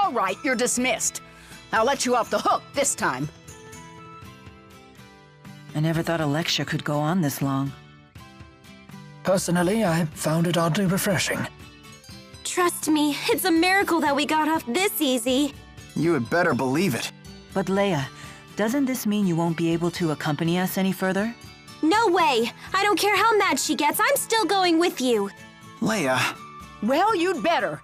All right, you're dismissed. I'll let you off the hook this time. I never thought a lecture could go on this long. Personally, I found it oddly refreshing. Trust me, it's a miracle that we got off this easy. You had better believe it. But Leia, doesn't this mean you won't be able to accompany us any further? No way! I don't care how mad she gets, I'm still going with you. Leia. Well, you'd better.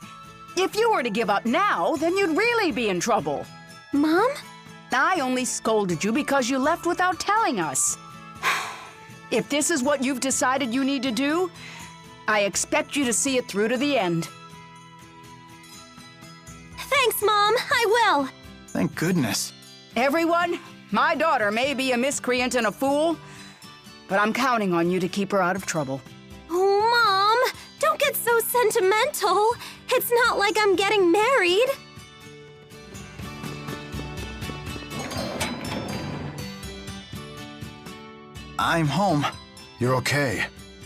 If you were to give up now, then you'd really be in trouble. Mom? I only scolded you because you left without telling us. If this is what you've decided you need to do, I expect you to see it through to the end. Thanks, Mom. I will. Thank goodness. Everyone, my daughter may be a miscreant and a fool, but I'm counting on you to keep her out of trouble. Oh, Mom, don't get so sentimental. It's not like I'm getting married. I'm home. You're okay.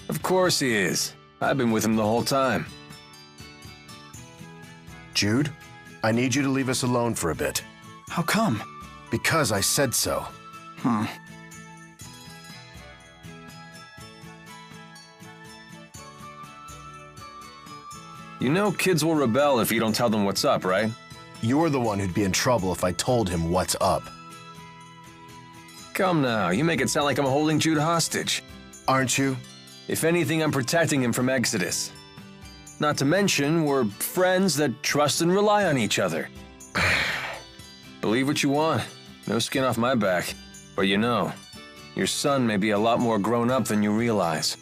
Of course he is. I've been with him the whole time. Jude, I need you to leave us alone for a bit. How come? Because I said so. You know kids will rebel if you don't tell them what's up, right? You're the one who'd be in trouble if I told him what's up. Come now, you make it sound like I'm holding Jude hostage. Aren't you? If anything, I'm protecting him from Exodus. Not to mention, we're friends that trust and rely on each other. Believe what you want. No skin off my back. But you know, your son may be a lot more grown up than you realize.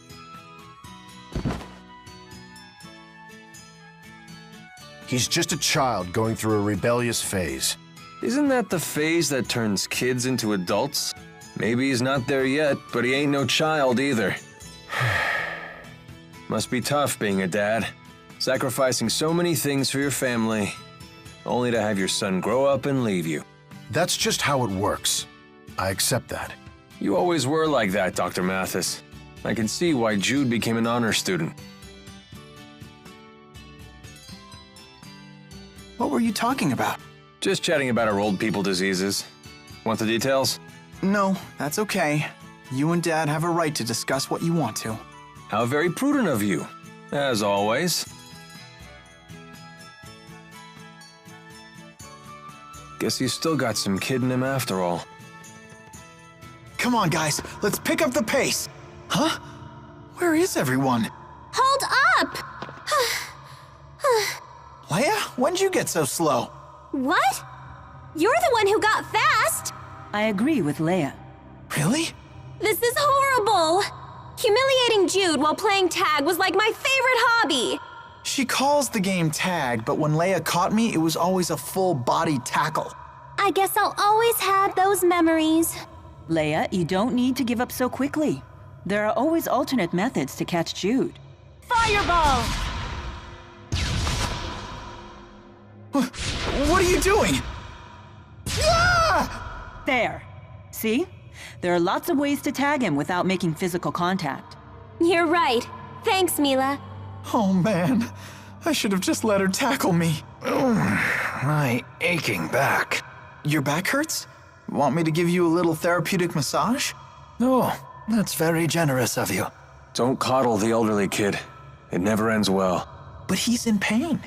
He's just a child going through a rebellious phase. Isn't that the phase that turns kids into adults? Maybe he's not there yet, but he ain't no child either. Must be tough being a dad. Sacrificing so many things for your family, only to have your son grow up and leave you. That's just how it works. I accept that. You always were like that, Dr. Mathis. I can see why Jude became an honor student. What were you talking about? Just chatting about our old people diseases. Want the details? No, that's okay. You and Dad have a right to discuss what you want to. How very prudent of you, as always. Guess he's still got some kid in him after all. Come on, guys, let's pick up the pace. Huh? Where is everyone? Hold up! Leia, when'd you get so slow? What? You're the one who got fast! I agree with Leia. Really? This is horrible! Humiliating Jude while playing tag was like my favorite hobby! She calls the game tag, but when Leia caught me, it was always a full-body tackle. I guess I'll always have those memories. Leia, you don't need to give up so quickly. There are always alternate methods to catch Jude. Fireball! What are you doing? Ah! There. See? There are lots of ways to tag him without making physical contact. You're right. Thanks, Mila. Oh man, I should have just let her tackle me. My aching back. Your back hurts? Want me to give you a little therapeutic massage? Oh, that's very generous of you. Don't coddle the elderly kid. It never ends well. But he's in pain.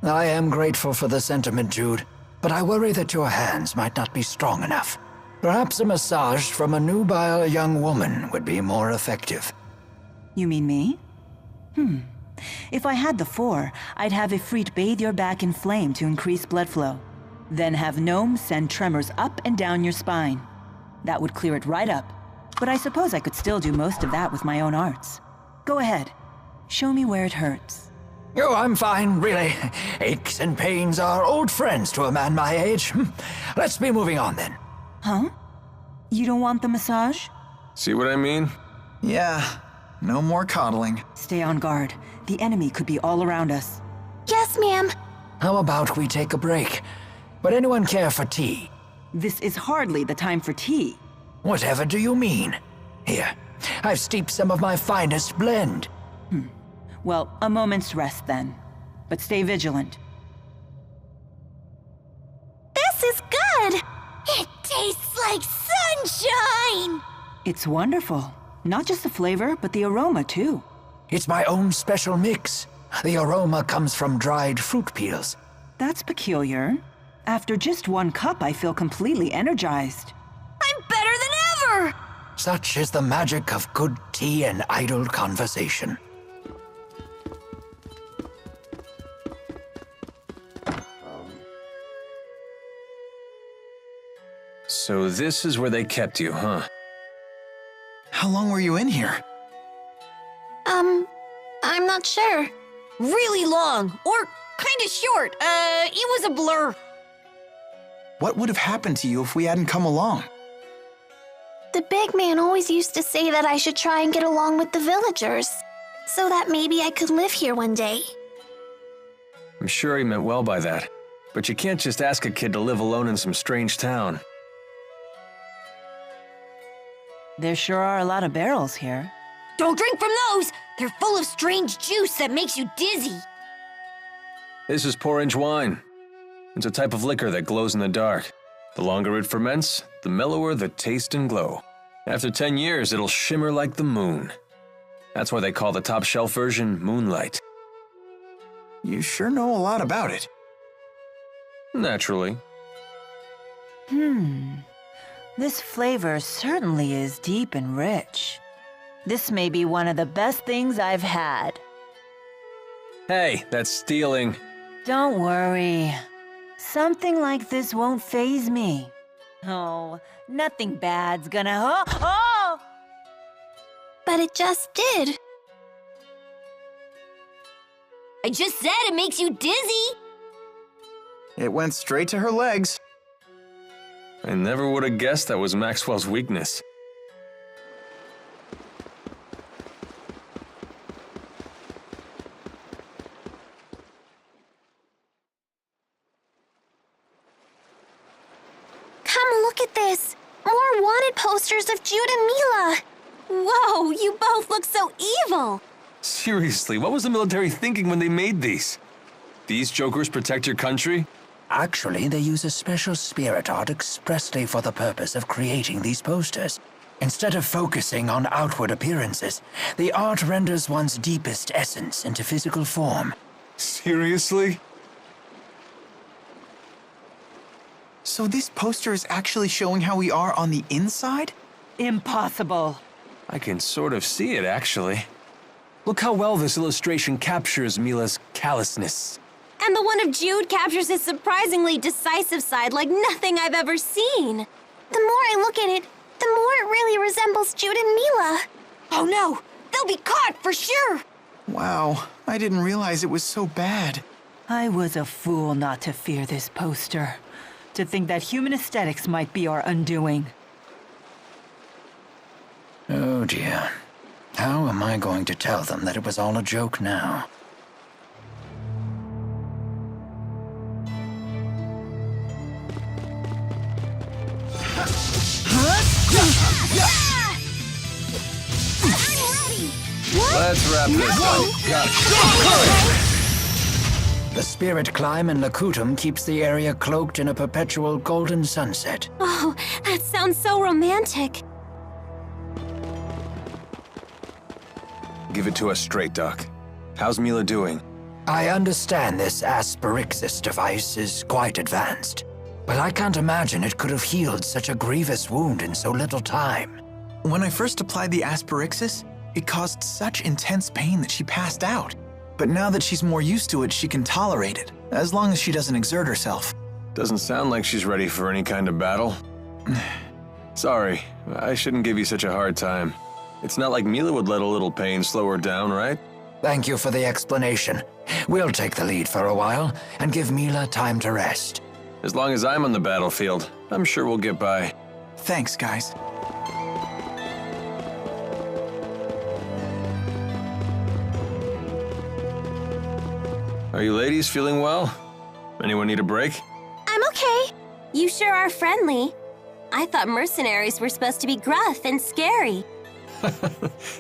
I am grateful for the sentiment, Jude, but I worry that your hands might not be strong enough. Perhaps a massage from a nubile young woman would be more effective. You mean me? If I had the 4, I'd have Ifrit bathe your back in flame to increase blood flow. Then have Gnome send tremors up and down your spine. That would clear it right up. But I suppose I could still do most of that with my own arts. Go ahead. Show me where it hurts. Oh, I'm fine, really. Aches and pains are old friends to a man my age. Let's be moving on then. Huh? You don't want the massage? See what I mean? Yeah, no more coddling. Stay on guard. The enemy could be all around us. Yes, ma'am. How about we take a break? Would anyone care for tea? This is hardly the time for tea. Whatever do you mean? Here, I've steeped some of my finest blend. Well, a moment's rest then. But stay vigilant. This is good. It tastes like sunshine. It's wonderful. Not just the flavor, but the aroma, too. It's my own special mix. The aroma comes from dried fruit peels. That's peculiar. After just one cup, I feel completely energized. I'm better than ever. Such is the magic of good tea and idle conversation. So this is where they kept you, huh? How long were you in here? I'm not sure. Really long, or kinda short. It was a blur. What would have happened to you if we hadn't come along? The big man always used to say that I should try and get along with the villagers, so that maybe I could live here one day. I'm sure he meant well by that. But you can't just ask a kid to live alone in some strange town. There sure are a lot of barrels here. Don't drink from those! They're full of strange juice that makes you dizzy. This is porridge wine. It's a type of liquor that glows in the dark. The longer it ferments, the mellower the taste and glow. After 10 years, it'll shimmer like the moon. That's why they call the top shelf version Moonlight. You sure know a lot about it. Naturally. This flavor certainly is deep and rich. This may be one of the best things I've had. Hey, that's stealing. Don't worry. Something like this won't faze me. Oh, nothing bad's gonna... Oh! But it just did. I just said it makes you dizzy. It went straight to her legs. I never would have guessed that was Maxwell's weakness. Come look at this. More wanted posters of Jude and Mila. Whoa, you both look so evil. Seriously, what was the military thinking when they made these? These jokers protect your country? Actually, they use a special spirit art expressly for the purpose of creating these posters. Instead of focusing on outward appearances, the art renders one's deepest essence into physical form. Seriously? So this poster is actually showing how we are on the inside? Impossible. I can sort of see it, actually. Look how well this illustration captures Mila's callousness. And the one of Jude captures his surprisingly decisive side like nothing I've ever seen. The more I look at it, the more it really resembles Jude and Mila. Oh no, they'll be caught for sure. Wow, I didn't realize it was so bad. I was a fool not to fear this poster. To think that human aesthetics might be our undoing. Oh dear. How am I going to tell them that it was all a joke now? Let's wrap this up. Got it. The spirit climb in Lakutum keeps the area cloaked in a perpetual golden sunset. Oh, that sounds so romantic. Give it to us straight, Doc. How's Mila doing? I understand this asperixis device is quite advanced, but I can't imagine it could have healed such a grievous wound in so little time. When I first applied the asperixis, it caused such intense pain that she passed out. But now that she's more used to it, she can tolerate it, as long as she doesn't exert herself. Doesn't sound like she's ready for any kind of battle. Sorry, I shouldn't give you such a hard time. It's not like Mila would let a little pain slow her down, right? Thank you for the explanation. We'll take the lead for a while and give Mila time to rest. As long as I'm on the battlefield, I'm sure we'll get by. Thanks, guys. Are you ladies feeling well? Anyone need a break? I'm okay. You sure are friendly. I thought mercenaries were supposed to be gruff and scary.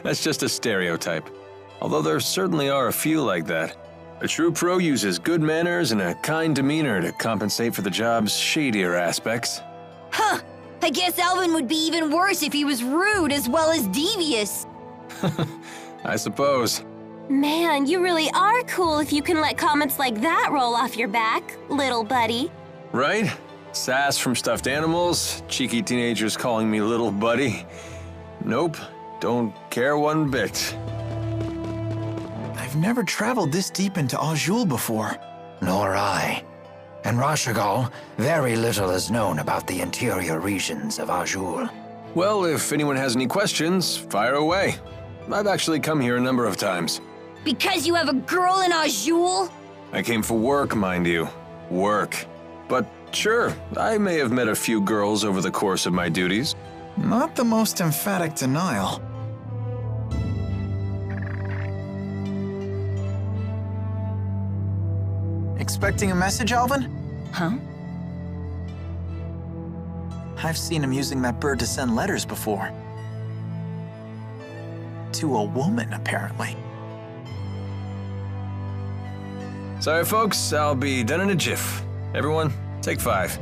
That's just a stereotype. Although there certainly are a few like that. A true pro uses good manners and a kind demeanor to compensate for the job's shadier aspects. Huh. I guess Alvin would be even worse if he was rude as well as devious. I suppose. Man, you really are cool if you can let comments like that roll off your back, little buddy. Right? Sass from stuffed animals, cheeky teenagers calling me little buddy. Nope, don't care one bit. I've never traveled this deep into Azul before. Nor I. In Rashigal, very little is known about the interior regions of Azul. Well, if anyone has any questions, fire away. I've actually come here a number of times. Because you have a girl in Azul? I came for work, mind you. Work. But sure, I may have met a few girls over the course of my duties. Not the most emphatic denial. Expecting a message, Alvin? Huh? I've seen him using that bird to send letters before. To a woman, apparently. Sorry, folks, I'll be done in a jiff. Everyone, take 5.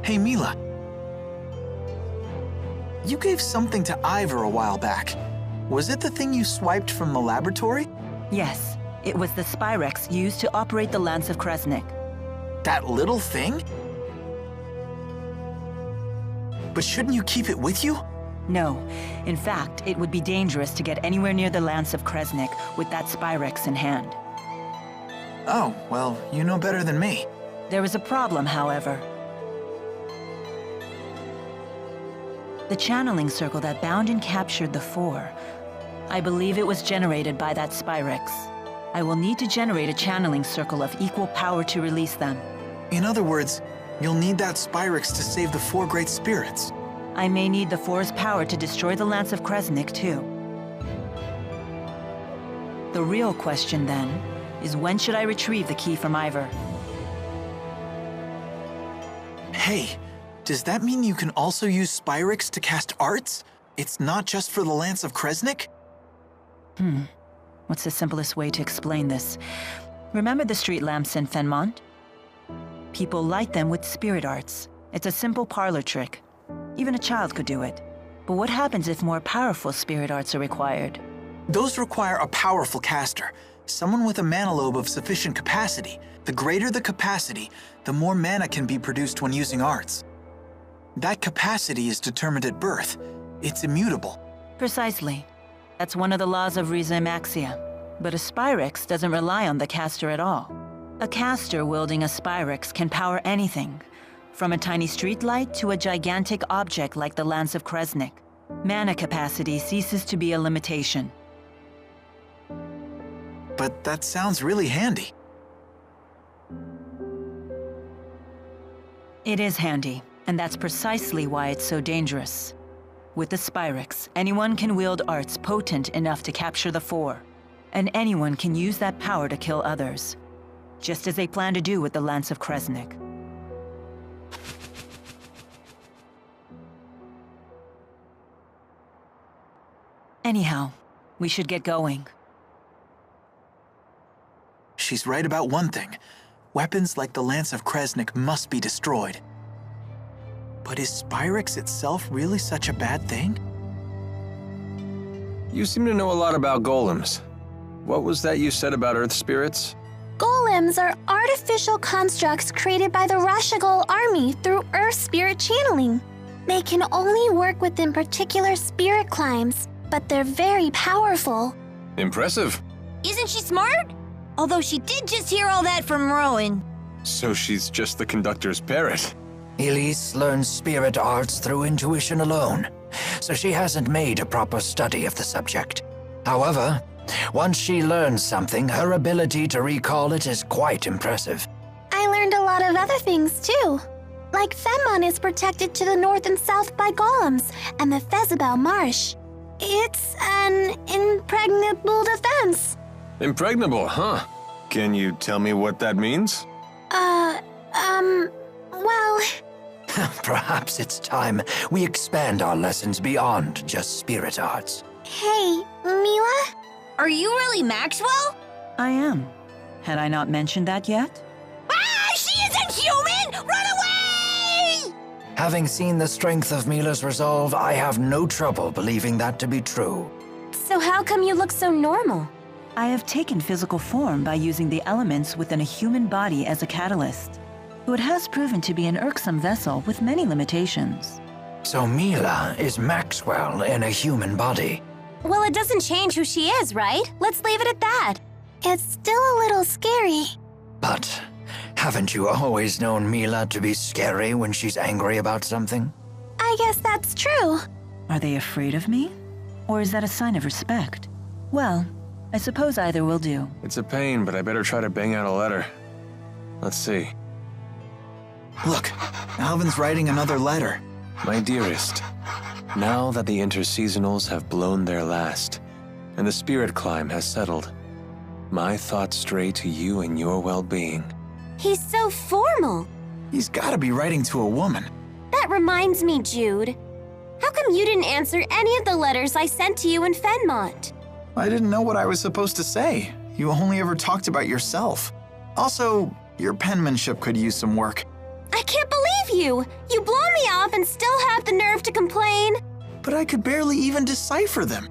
Hey, Mila. You gave something to Ivor a while back. Was it the thing you swiped from the laboratory? Yes, it was the Spyrex used to operate the Lance of Kresnik. That little thing? But shouldn't you keep it with you? No. In fact, it would be dangerous to get anywhere near the Lance of Kresnik with that Spyrex in hand. Oh, well, you know better than me. There is a problem, however. The channeling circle that bound and captured the Four. I believe it was generated by that Spyrex. I will need to generate a channeling circle of equal power to release them. In other words, you'll need that Spyrex to save the 4 great spirits. I may need the Four's power to destroy the Lance of Kresnik, too. The real question, then, is when should I retrieve the key from Ivor? Hey, does that mean you can also use Spyrex to cast arts? It's not just for the Lance of Kresnik? What's the simplest way to explain this? Remember the street lamps in Fenmont? People light them with spirit arts. It's a simple parlor trick. Even a child could do it. But what happens if more powerful spirit arts are required? Those require a powerful caster, someone with a mana lobe of sufficient capacity. The greater the capacity, the more mana can be produced when using arts. That capacity is determined at birth. It's immutable. Precisely. That's one of the laws of Rizamaxia. But a Spyrex doesn't rely on the caster at all. A caster wielding a Spyrex can power anything, from a tiny streetlight to a gigantic object like the Lance of Kresnik. Mana capacity ceases to be a limitation. But that sounds really handy. It is handy, and that's precisely why it's so dangerous. With the Spyrex, anyone can wield arts potent enough to capture the Four, and anyone can use that power to kill others, just as they plan to do with the Lance of Kresnik. Anyhow, we should get going. She's right about one thing. Weapons like the Lance of Kresnik must be destroyed. But is Spyrex itself really such a bad thing? You seem to know a lot about golems. What was that you said about earth spirits? Golems are artificial constructs created by the Rashigal army through earth spirit channeling. They can only work within particular spirit climes, but they're very powerful. Impressive. Isn't she smart? Although she did just hear all that from Rowan. So she's just the conductor's parrot. Elise learns spirit arts through intuition alone, so she hasn't made a proper study of the subject. However, once she learns something, her ability to recall it is quite impressive. I learned a lot of other things too. Like Fenmon is protected to the north and south by golems, and the Fezabel Marsh. It's an impregnable defense. Impregnable, huh? Can you tell me what that means? Well... Perhaps it's time we expand our lessons beyond just spirit arts. Hey, Mila? Are you really Maxwell? I am. Had I not mentioned that yet? Ah! She isn't human! Run away! Having seen the strength of Mila's resolve, I have no trouble believing that to be true. So how come you look so normal? I have taken physical form by using the elements within a human body as a catalyst. It has proven to be an irksome vessel with many limitations. So Mila is Maxwell in a human body. Well, it doesn't change who she is, right? Let's leave it at that. It's still a little scary. But haven't you always known Mila to be scary when she's angry about something? I guess that's true. Are they afraid of me? Or is that a sign of respect? Well, I suppose either will do. It's a pain, but I better try to bang out a letter. Let's see. Look, Alvin's writing another letter. My dearest, now that the interseasonals have blown their last, and the spirit climb has settled, my thoughts stray to you and your well-being. He's so formal. He's gotta be writing to a woman. That reminds me, Jude. How come you didn't answer any of the letters I sent to you in Fenmont? I didn't know what I was supposed to say. You only ever talked about yourself. Also, your penmanship could use some work. I can't believe you! You blow me off and still have the nerve to complain. But I could barely even decipher them.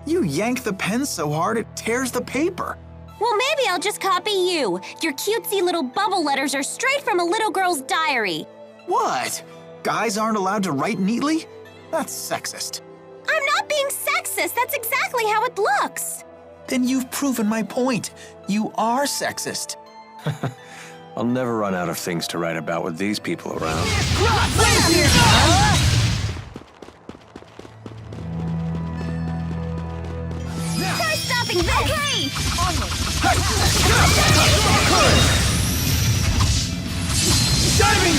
You yank the pen so hard it tears the paper. Well, maybe I'll just copy you. Your cutesy little bubble letters are straight from a little girl's diary. What? Guys aren't allowed to write neatly? That's sexist. I'm not being sexist. That's exactly how it looks. Then you've proven my point. You are sexist. I'll never run out of things to write about with these people around. Try stopping this! Okay! Onward! Diving!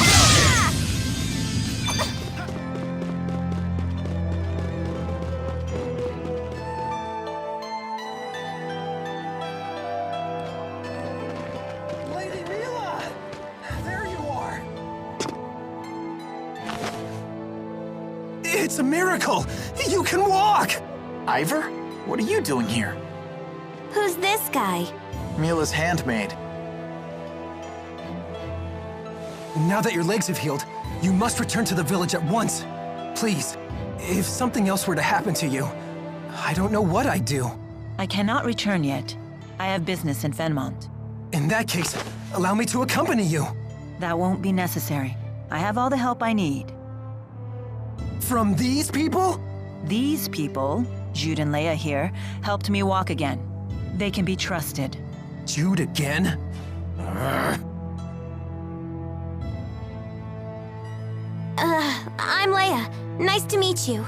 Lady Mila! There you are! It's a miracle! You can walk! Ivor? What are you doing here? Who's this guy? Mila's handmaid. Now that your legs have healed, you must return to the village at once. Please, if something else were to happen to you, I don't know what I'd do. I cannot return yet. I have business in Fenmont. In that case, allow me to accompany you. That won't be necessary. I have all the help I need. From these people? These people, Jude and Leia here, helped me walk again. They can be trusted. Jude again? I'm Leia. Nice to meet you.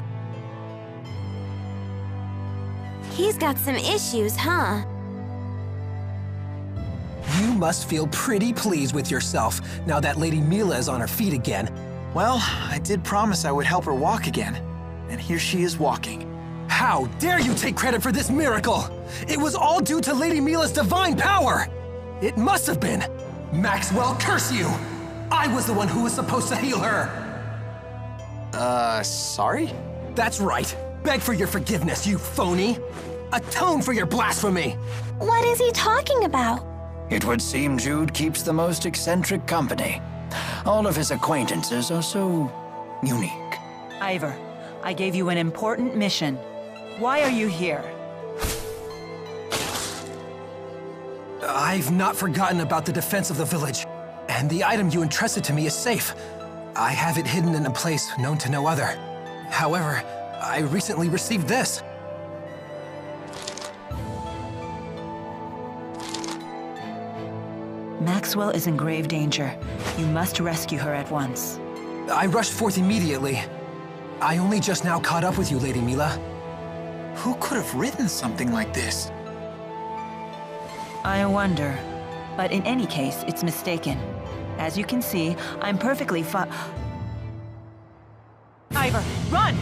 He's got some issues, huh? You must feel pretty pleased with yourself now that Lady Mila is on her feet again. Well, I did promise I would help her walk again. And here she is walking. How dare you take credit for this miracle? It was all due to Lady Mila's divine power! It must have been! Maxwell, curse you! I was the one who was supposed to heal her! Sorry? That's right. Beg for your forgiveness, you phony! Atone for your blasphemy! What is he talking about? It would seem Jude keeps the most eccentric company. All of his acquaintances are so unique. Ivor, I gave you an important mission. Why are you here? I've not forgotten about the defense of the village, and the item you entrusted to me is safe. I have it hidden in a place known to no other. However, I recently received this. Maxwell is in grave danger. You must rescue her at once. I rushed forth immediately. I only just now caught up with you, Lady Mila. Who could have written something like this? I wonder. But in any case, it's mistaken. As you can see, I'm perfectly fine. Ivor, run!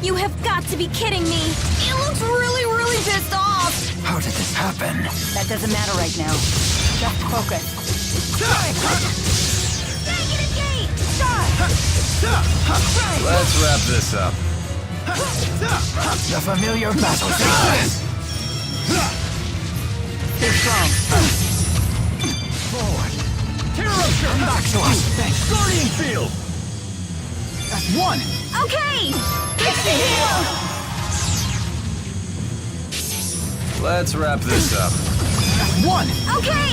You have got to be kidding me! It looks really, really pissed off! How did this happen? That doesn't matter right now. Just focus. Negative gate! Let's wrap this up. The familiar battlefield. Stay strong. Forward. Come back to us. Guardian Field! That's one. Okay! Get the heal! Let's wrap this up. That's one. Okay!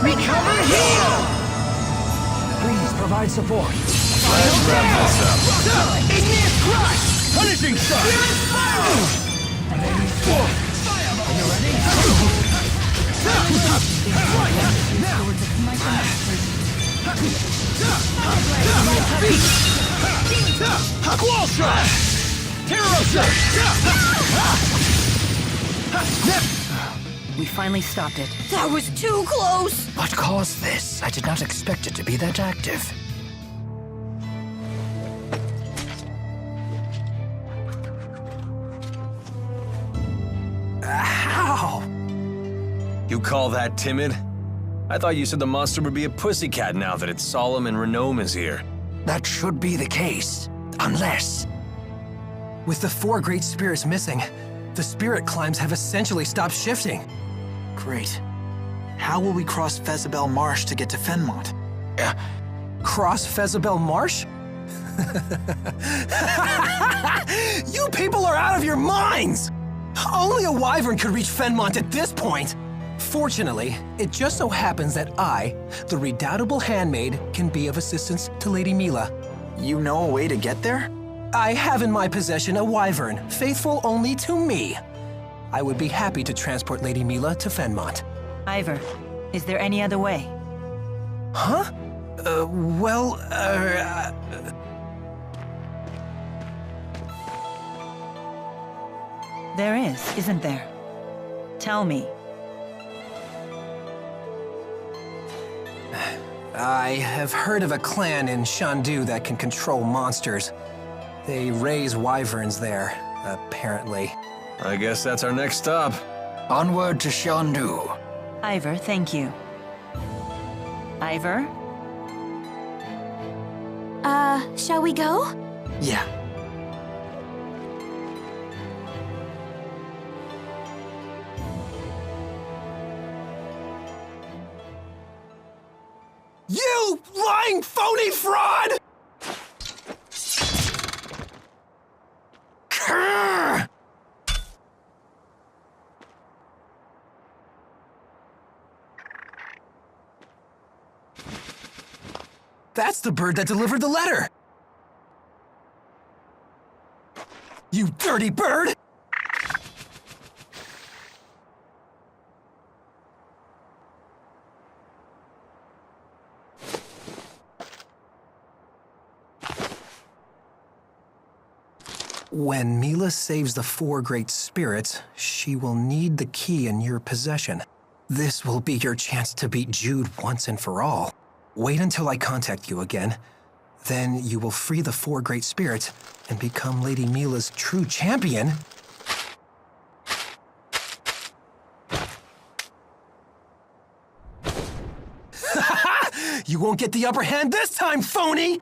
Recover heal. Please provide support. Let's wrap this up. Igneous crush. Punishing shot! Are you ready? Wall shot! Terror shot! We finally stopped it. That was too close! What caused this? I did not expect it to be that active. Ow! You call that timid? I thought you said the monster would be a pussycat now that its solemn and Renome is here. That should be the case. Unless... With the 4 great spirits missing, the spirit climbs have essentially stopped shifting. Great. How will we cross Fezabel Marsh to get to Fenmont? Cross Fezabel Marsh? You people are out of your minds! Only a wyvern could reach Fenmont at this point! Fortunately, it just so happens that I, the redoubtable handmaid, can be of assistance to Lady Mila. You know a way to get there? I have in my possession a wyvern, faithful only to me. I would be happy to transport Lady Mila to Fenmont. Ivor, is there any other way? Huh? There is, isn't there? Tell me. I have heard of a clan in Shandu that can control monsters. They raise wyverns there, apparently. I guess that's our next stop. Onward to Shandu. Ivor, thank you. Ivor? Shall we go? Yeah. You lying phony fraud! Grr! That's the bird that delivered the letter! You dirty bird! When Mila saves the 4 great spirits, she will need the key in your possession. This will be your chance to beat Jude once and for all. Wait until I contact you again. Then you will free the 4 great spirits and become Lady Mila's true champion. You won't get the upper hand this time, phony!